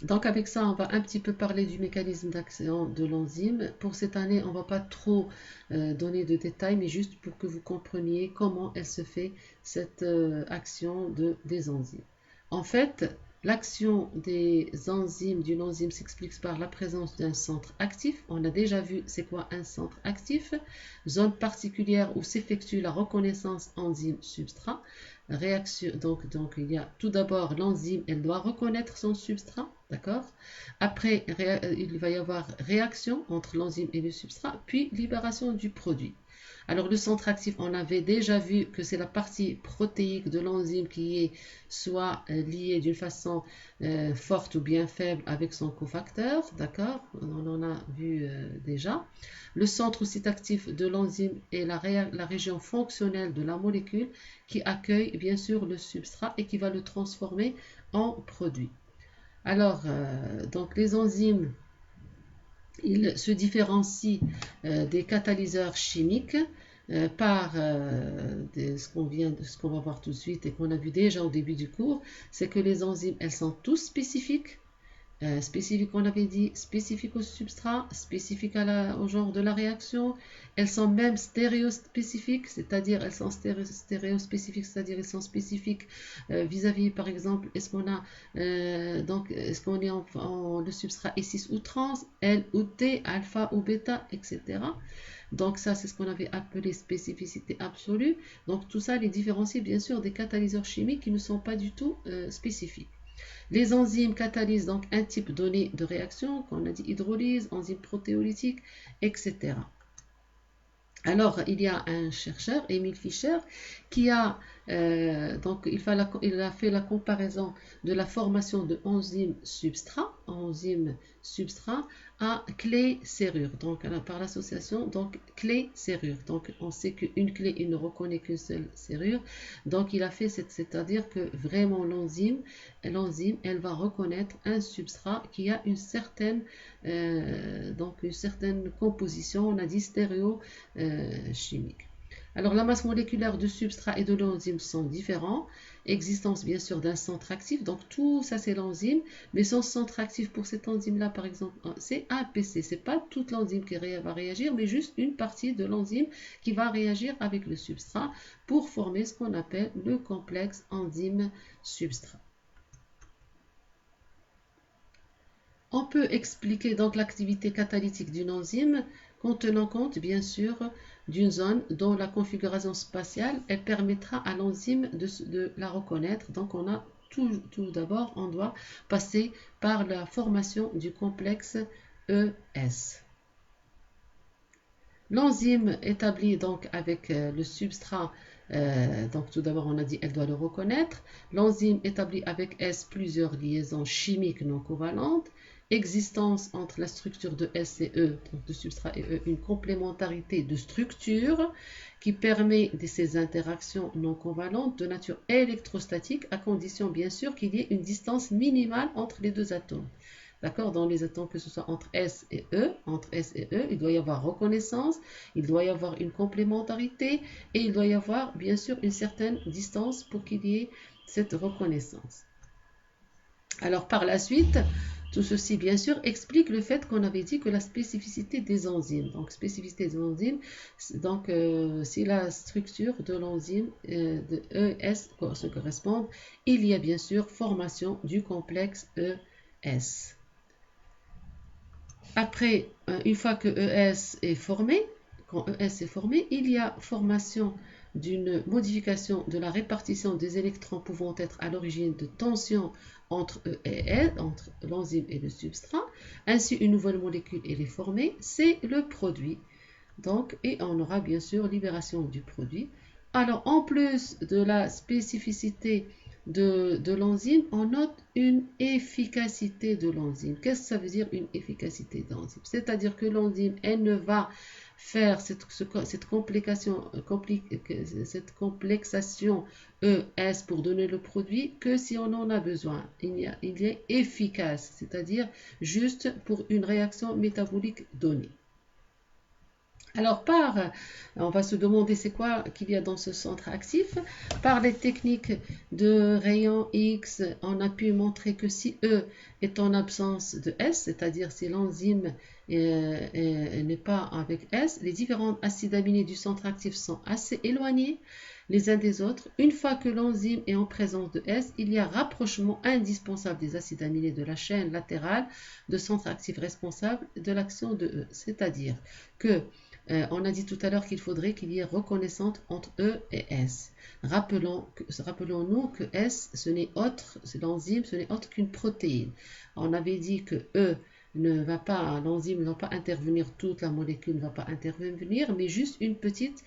Donc avec ça, on va un petit peu parler du mécanisme d'action de l'enzyme. Pour cette année, on ne va pas trop donner de détails, mais juste pour que vous compreniez comment elle se fait, cette action des enzymes. En fait, l'action des enzymes, d'une enzyme s'explique par la présence d'un centre actif. On a déjà vu c'est quoi un centre actif. Zone particulière où s'effectue la reconnaissance enzyme-substrat. Réaction, donc il y a tout d'abord l'enzyme, elle doit reconnaître son substrat, d'accord. Après, il va y avoir réaction entre l'enzyme et le substrat, puis libération du produit. Alors le centre actif, on avait déjà vu que c'est la partie protéique de l'enzyme qui est soit liée d'une façon forte ou bien faible avec son cofacteur, d'accord. On en a vu déjà. Le centre aussi actif de l'enzyme est la région fonctionnelle de la molécule qui accueille bien sûr le substrat et qui va le transformer en produit. Alors, donc les enzymes, ils se différencient des catalyseurs chimiques par ce qu'on va voir tout de suite et qu'on a vu déjà au début du cours, c'est que les enzymes, elles sont tous spécifiques. Spécifiques, on avait dit, spécifiques au substrat, spécifiques au genre de la réaction. Elles sont même stéréospécifiques, c'est-à-dire elles sont stéréospécifiques, c'est-à-dire elles sont spécifiques vis-à-vis, par exemple, est-ce qu'on a donc est-ce qu'on est le substrat est cis ou trans, L ou T, alpha ou bêta, etc. Donc ça, c'est ce qu'on avait appelé spécificité absolue. Donc tout ça les différencie bien sûr des catalyseurs chimiques qui ne sont pas du tout spécifiques. Les enzymes catalysent donc un type donné de réaction, comme on a dit hydrolyse, enzyme protéolytique, etc. Alors, il y a un chercheur, Emil Fischer, qui a donc il a fait la comparaison de la formation de enzymes substrat à clé serrure. Donc, par l'association, donc clé serrure. Donc, on sait qu'une clé, il ne reconnaît qu'une seule serrure. Donc, il a fait, c'est-à-dire que vraiment l'enzyme, elle va reconnaître un substrat qui a une certaine composition. On a dit stéréo chimique. Alors la masse moléculaire du substrat et de l'enzyme sont différents. Existence bien sûr d'un centre actif, donc tout ça c'est l'enzyme, mais son centre actif pour cette enzyme-là par exemple, c'est APC. C'est pas toute l'enzyme qui va réagir, mais juste une partie de l'enzyme qui va réagir avec le substrat pour former ce qu'on appelle le complexe enzyme-substrat. On peut expliquer donc l'activité catalytique d'une enzyme en tenant compte bien sûr d'une zone dont la configuration spatiale elle permettra à l'enzyme de la reconnaître. Donc on a tout d'abord on doit passer par la formation du complexe ES. L'enzyme établie donc avec le substrat, donc tout d'abord on a dit elle doit le reconnaître. L'enzyme établit avec S plusieurs liaisons chimiques non covalentes. Existence entre la structure de S et E, donc de substrat et E, une complémentarité de structure qui permet ces interactions non covalentes de nature électrostatique à condition bien sûr qu'il y ait une distance minimale entre les deux atomes. D'accord, dans les atomes, que ce soit entre S et E, il doit y avoir reconnaissance, il doit y avoir une complémentarité et il doit y avoir bien sûr une certaine distance pour qu'il y ait cette reconnaissance. Alors par la suite, tout ceci bien sûr explique le fait qu'on avait dit que la spécificité des enzymes, donc spécificité des enzymes, donc si la structure de l'enzyme de ES se correspond, il y a bien sûr formation du complexe ES. Après, une fois que ES est formé, quand ES est formé, il y a formation d'une modification de la répartition des électrons pouvant être à l'origine de tensions entre E et S, entre l'enzyme et le substrat. Ainsi, une nouvelle molécule est formée, c'est le produit. Donc, et on aura bien sûr libération du produit. Alors, en plus de la spécificité de l'enzyme, on note une efficacité de l'enzyme. Qu'est-ce que ça veut dire une efficacité d'enzyme? C'est-à-dire que l'enzyme, elle ne va faire cette complexation ES pour donner le produit que si on en a besoin. Il est efficace, c'est-à-dire juste pour une réaction métabolique donnée. Alors, on va se demander c'est quoi qu'il y a dans ce centre actif. Par les techniques de rayon X, on a pu montrer que si E est en absence de S, c'est-à-dire si l'enzyme n'est pas avec S, les différents acides aminés du centre actif sont assez éloignés les uns des autres. Une fois que l'enzyme est en présence de S, il y a rapprochement indispensable des acides aminés de la chaîne latérale de centre actif responsable de l'action de E. C'est-à-dire que on a dit tout à l'heure qu'il faudrait qu'il y ait reconnaissance entre E et S. Rappelons-nous que S, ce n'est autre, c'est l'enzyme, ce n'est autre qu'une protéine. On avait dit que E ne va pas, l'enzyme ne va pas intervenir, toute la molécule ne va pas intervenir, mais juste une petite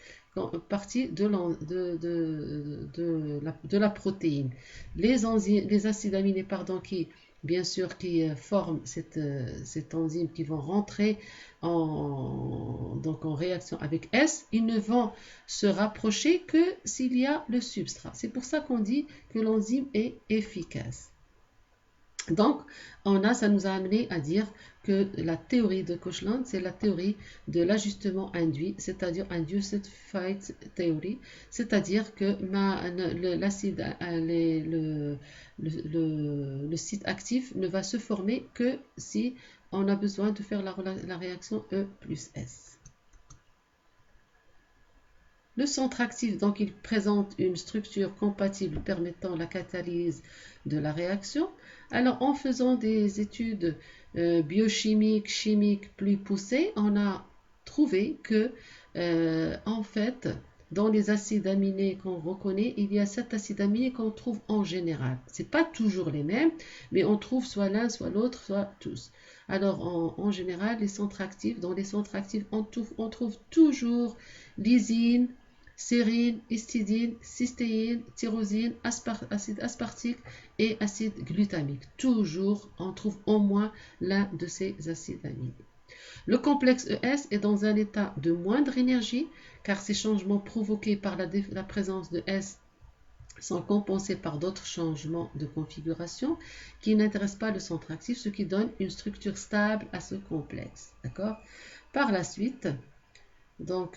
partie de la protéine. Les acides aminés, qui bien sûr qui forment cette enzyme qui vont rentrer donc en réaction avec S, ils ne vont se rapprocher que s'il y a le substrat. C'est pour ça qu'on dit que l'enzyme est efficace. Donc, ça nous a amené à dire que la théorie de Kochland, c'est la théorie de l'ajustement induit, c'est-à-dire induced fight theory, c'est-à-dire que le site actif ne va se former que si on a besoin de faire la réaction E plus S. Le centre actif, donc, il présente une structure compatible permettant la catalyse de la réaction. Alors, en faisant des études biochimiques, chimiques plus poussées, on a trouvé que, en fait, dans les acides aminés qu'on reconnaît, il y a 7 acides aminés qu'on trouve en général. Ce n'est pas toujours les mêmes, mais on trouve soit l'un, soit l'autre, soit tous. Alors, en général, dans les centres actifs, on trouve toujours lysine, sérine, histidine, cystéine, tyrosine, acide aspartique et acide glutamique. Toujours, on trouve au moins l'un de ces acides aminés. Le complexe ES est dans un état de moindre énergie car ces changements provoqués par la présence de S sont compensés par d'autres changements de configuration qui n'intéressent pas le centre actif, ce qui donne une structure stable à ce complexe. D'accord ? Par la suite, par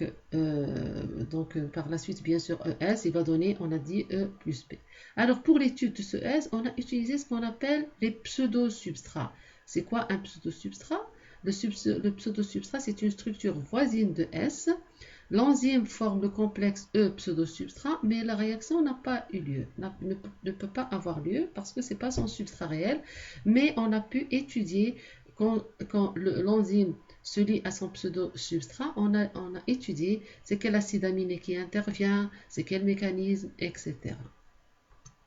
la suite, bien sûr, ES, il va donner, on a dit, E plus P. Alors, pour l'étude de ce S, on a utilisé ce qu'on appelle les pseudo-substrats. C'est quoi un pseudo-substrat? Le pseudo-substrat, c'est une structure voisine de S. L'enzyme forme le complexe E pseudo-substrat, mais la réaction n'a pas eu lieu, ne peut pas avoir lieu parce que ce n'est pas son substrat réel. Mais on a pu étudier quand l'enzyme se lie à son pseudo-substrat, on a étudié c'est quel acide aminé qui intervient, c'est quel mécanisme, etc.